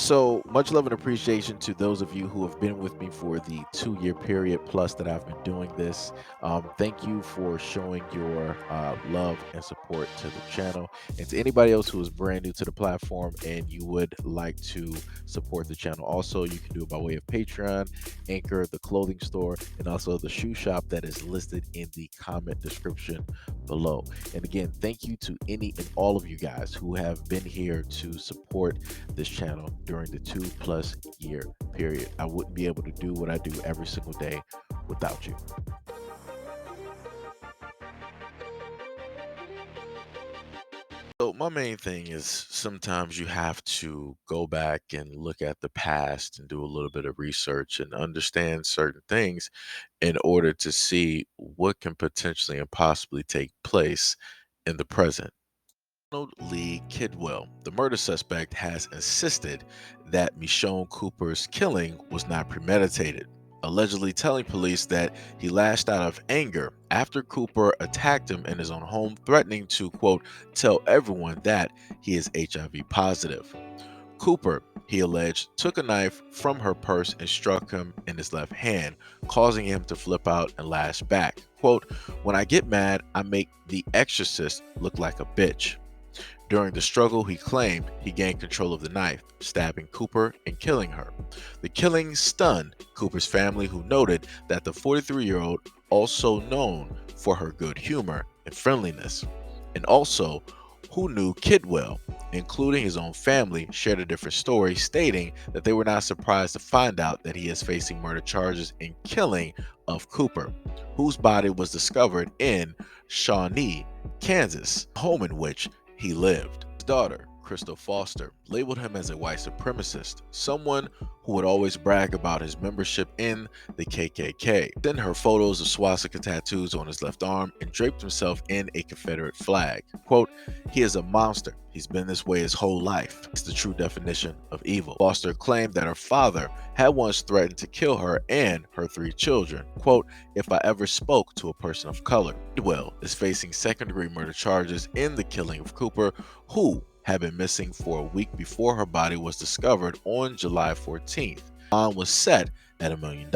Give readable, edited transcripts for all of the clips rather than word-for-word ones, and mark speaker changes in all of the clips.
Speaker 1: So much love and appreciation to those of you who have been with me for the 2 year period plus that I've been doing this. Thank you for showing your love and support to the channel. And to anybody else who is brand new to the platform and you would like to support the channel, also, you can do it by way of Patreon, Anchor, the clothing store, and also the shoe shop that is listed in the comment description below. And again, thank you to any and all of you guys who have been here to support this channel during the 2+ year period. I wouldn't be able to do what I do every single day without you. So my main thing is sometimes you have to go back and look at the past and do a little bit of research and understand certain things in order to see what can potentially and possibly take place in the present. Donald Lee Kidwell, the murder suspect, has insisted that Michonne Cooper's killing was not premeditated, allegedly telling police that he lashed out of anger after Cooper attacked him in his own home, threatening to, quote, tell everyone that he is HIV positive. Cooper, he alleged, took a knife from her purse and struck him in his left hand, causing him to flip out and lash back. Quote, when I get mad, I make the exorcist look like a bitch. During the struggle, he claimed he gained control of the knife, stabbing Cooper and killing her. The killing stunned Cooper's family, who noted that the 43-year-old, also known for her good humor and friendliness, and also who knew Kidwell, including his own family, shared a different story, stating that they were not surprised to find out that he is facing murder charges and killing of Cooper, whose body was discovered in Shawnee, Kansas, home in which he lived. His daughter, Crystal Foster, labeled him as a white supremacist, someone who would always brag about his membership in the KKK. Then her photos of swastika tattoos on his left arm and draped himself in a Confederate flag. Quote, he is a monster. He's been this way his whole life. It's the true definition of evil. Foster claimed that her father had once threatened to kill her and her 3 children. Quote, if I ever spoke to a person of color. Kidwell is facing second-degree murder charges in the killing of Cooper, who had been missing for a week before her body was discovered on July 14th. Bond was set at $1 million.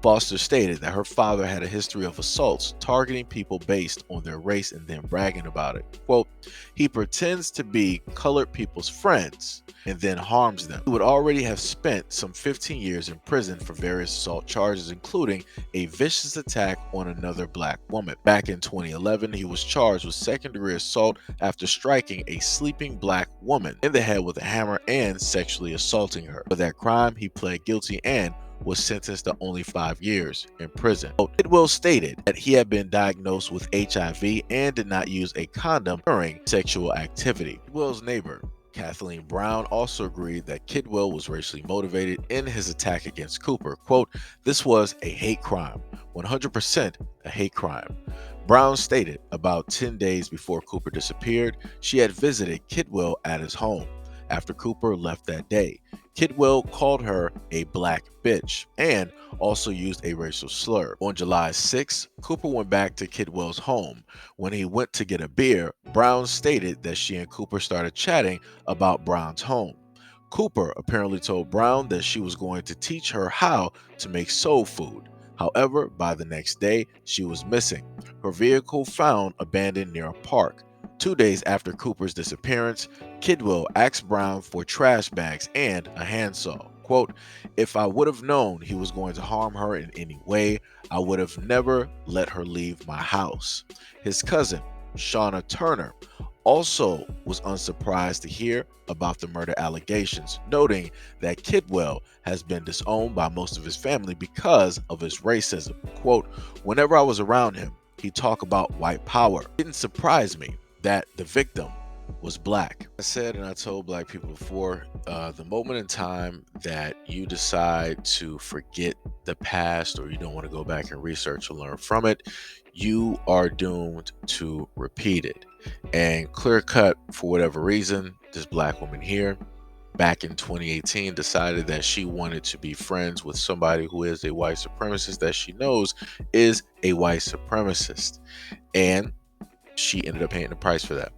Speaker 1: Foster stated that her father had a history of assaults targeting people based on their race and then bragging about it. Quote, he pretends to be colored people's friends and then harms them. He would already have spent some 15 years in prison for various assault charges, including a vicious attack on another black woman. Back in 2011, he was charged with second-degree assault after striking a sleeping black woman in the head with a hammer and sexually assaulting her. For that crime, he pled guilty and was sentenced to only 5 years in prison. Kidwell stated that he had been diagnosed with HIV and did not use a condom during sexual activity. Kidwell's neighbor, Kathleen Brown, also agreed that Kidwell was racially motivated in his attack against Cooper. Quote, this was a hate crime, 100% a hate crime. Brown stated about 10 days before Cooper disappeared, she had visited Kidwell at his home. After Cooper left that day, Kidwell called her a black bitch and also used a racial slur. On July 6, Cooper went back to Kidwell's home. When he went to get a beer, Brown stated that she and Cooper started chatting about Brown's home. Cooper apparently told Brown that she was going to teach her how to make soul food. However, by the next day, she was missing. Her vehicle found abandoned near a park. 2 days after Cooper's disappearance, Kidwell asked Brown for trash bags and a handsaw. Quote, if I would have known he was going to harm her in any way, I would have never let her leave my house. His cousin, Shauna Turner, also was unsurprised to hear about the murder allegations, noting that Kidwell has been disowned by most of his family because of his racism. Quote, whenever I was around him, he'd talk about white power. It didn't surprise me that the victim was black. I said, and I told black people before, the moment in time that you decide to forget the past or you don't want to go back and research or learn from it, you are doomed to repeat it. And clear cut, for whatever reason, this black woman here back in 2018 decided that she wanted to be friends with somebody who is a white supremacist that she knows is a white supremacist. And she ended up paying the price for that.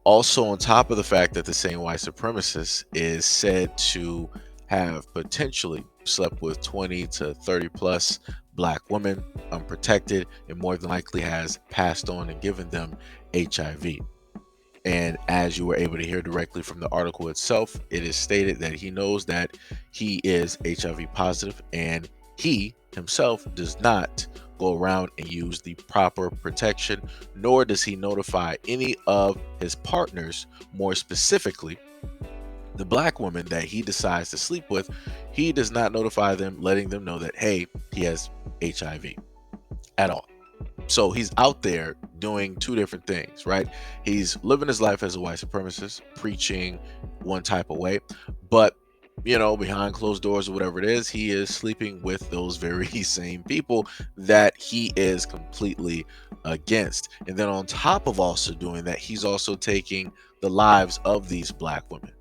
Speaker 1: Also, on top of the fact that the same white supremacist is said to have potentially slept with 20 to 30 plus black women unprotected, and more than likely has passed on and given them HIV. And as you were able to hear directly from the article itself, it is stated that he knows that he is HIV positive, and he himself does not go around and use the proper protection, nor does he notify any of his partners, more specifically the black woman that he decides to sleep with. He does not notify them, letting them know that, hey, he has HIV at all. So he's out there doing two different things, right? He's living his life as a white supremacist, preaching one type of way, but behind closed doors or whatever it is, he is sleeping with those very same people that he is completely against. And then on top of also doing that, he's also taking the lives of these black women,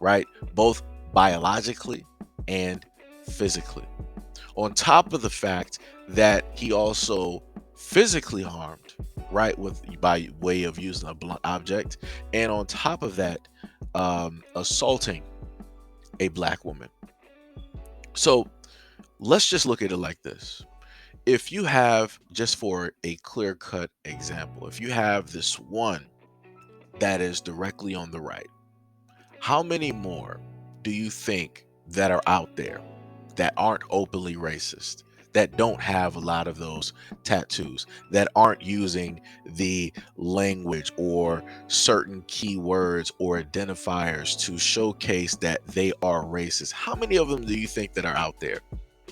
Speaker 1: right? Both biologically and physically. On top of the fact that he also physically harmed, right, with by way of using a blunt object, and on top of that, assaulting a black woman. So let's just look at it like this. If you have, just for a clear-cut example, if you have this one that is directly on the right, how many more do you think that are out there that aren't openly racist, that don't have a lot of those tattoos, that aren't using the language or certain keywords or identifiers to showcase that they are racist? How many of them do you think that are out there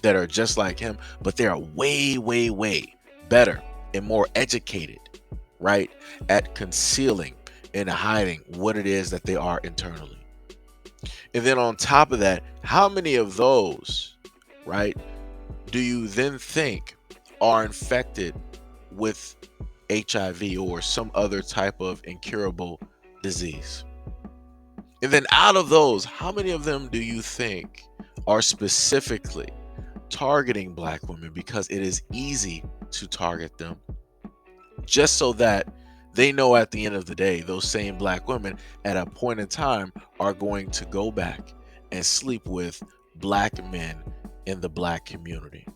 Speaker 1: that are just like him, but they are way, way, way better and more educated, right, at concealing and hiding what it is that they are internally? And then on top of that, how many of those, right, do you then think are infected with HIV or some other type of incurable disease? And then out of those, how many of them do you think are specifically targeting black women because it is easy to target them, just so that they know at the end of the day, those same black women at a point in time are going to go back and sleep with black men in the black community,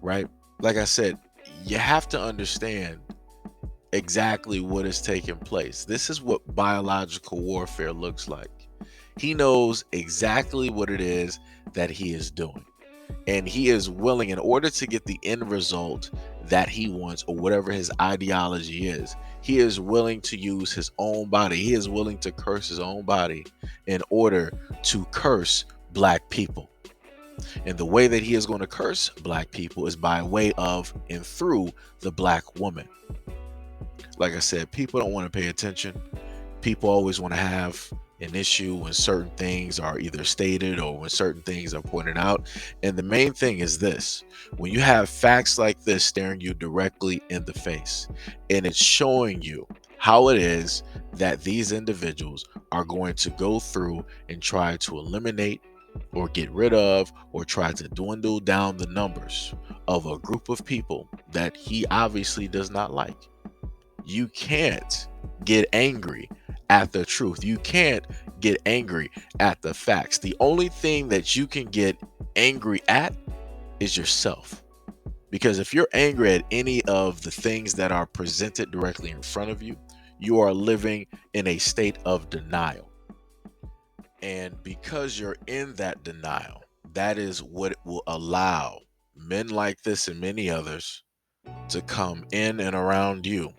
Speaker 1: right? Like I said, you have to understand exactly what is taking place. This is what biological warfare looks like. He knows exactly what it is that he is doing. And he is willing, in order to get the end result that he wants, or whatever his ideology is, he is willing to use his own body. He is willing to curse his own body in order to curse black people. And the way that he is going to curse black people is by way of and through the black woman. Like I said, people don't want to pay attention. People always want to have an issue when certain things are either stated or when certain things are pointed out. And the main thing is this: when you have facts like this staring you directly in the face, and it's showing you how it is that these individuals are going to go through and try to eliminate or get rid of or try to dwindle down the numbers of a group of people that he obviously does not like, you can't get angry at the truth. You can't get angry at the facts. The only thing that you can get angry at is yourself. Because if you're angry at any of the things that are presented directly in front of you, you are living in a state of denial. And because you're in that denial, that is what will allow men like this and many others to come in and around you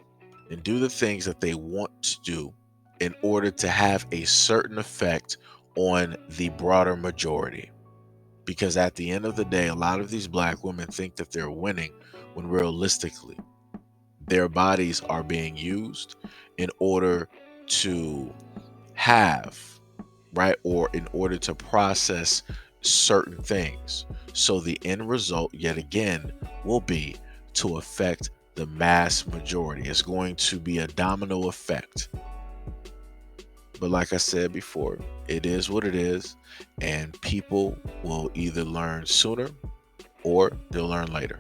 Speaker 1: and do the things that they want to do in order to have a certain effect on the broader majority. Because at the end of the day, a lot of these black women think that they're winning when realistically their bodies are being used in order to have, right, or in order to process certain things. So the end result, yet again, will be to affect the mass majority. It's going to be a domino effect. But like I said before, it is what it is, and people will either learn sooner or they'll learn later.